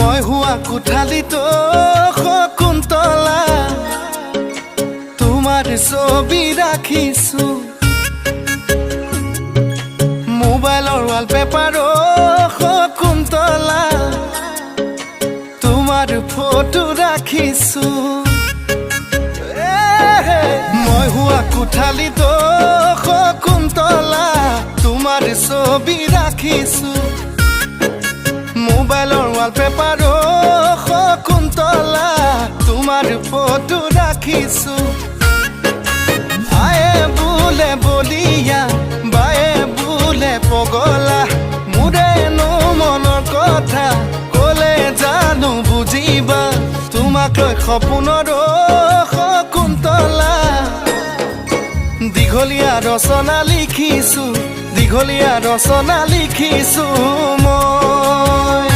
মই হুৱা কোঠালিতো শকুন্তলা তোমাৰ ছবি ৰাখিছো মোবাইলৰ ৱালপেপাৰো শকুন্তলা তোমাৰ ফটো ৰাখিছো মই হুৱা কোঠালিতো শকুন্তলা তোমাৰ ছবি ৰাখিছো মোবাইলৰ ৱালপেপাৰো শকুন্তলা তোমাৰ ফটো ৰাখিছো আয়ে বোলে বলিয়া বায়ে বোলে পগলা মোৰেনো মনৰ কথা ক'লে জানো বুজিবা তোমাক লৈ সপোনৰো শকুন্তলা দীঘলীয়া ৰচনা লিখিছো দীঘলীয়া ৰচনা লিখিছো মই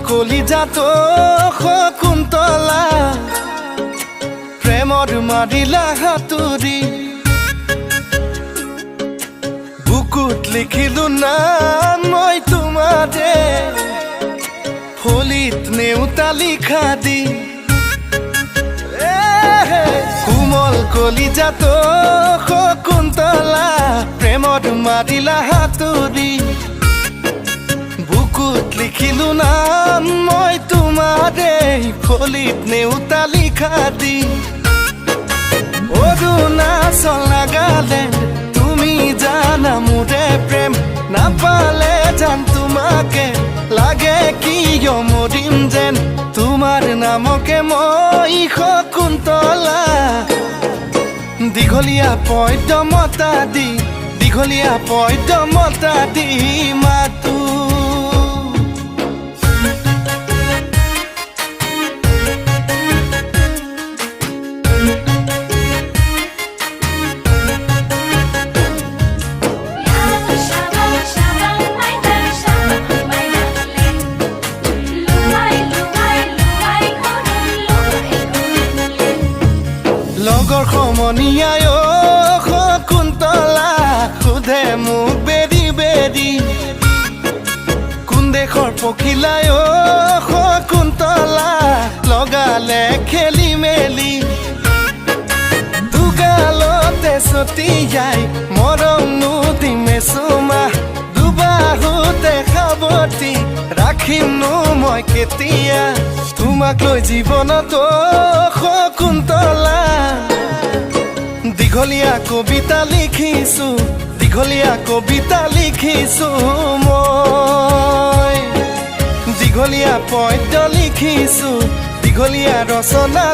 কলিজাতো শকুন্তলা প্ৰেমৰ মাৰিলা হাতুৰি বুকুত লিখিলো নাম মই তোমাৰে ফলিত নেউতা লিখা দি কোমল কলিজাতো শকুন্তলা প্ৰেমৰ মাৰিলা হাতুৰি বুকুত লিখিলো নাম মই তোমাৰে ফলিত নেউতা লিখা দি অৰুণাচল নাগালেণ্ড তুমি জানা মোৰে প্ৰেম নাপালে জান তোমাকে লাগে কিয় মৰিম যেন তোমাৰ নামকে মই শকুন্তলা দীঘলীয়া পদ্যমতা দি দীঘলীয়া পদ্যমতা দি মাতো লগৰ সমনীয়াই শকুন্তলা সোধে মোক বেৰি বেৰি কোন দেশৰ পখিলাই শকুন্তলা লগালে খেলি মেলি দুগালতে ছটিয়াই মৰম নুদিমে চুমা দুবাহুতে সাৱটি ৰাখিমনো মই কেতিয়া তোমাক লৈ জীৱনতো শকুন্তলা দীঘলীয়া কবিতা লিখিছো দীঘলীয়া কবিতা লিখিছো মই দীঘলীয়া পদ্য লিখিছো দীঘলীয়া ৰচনা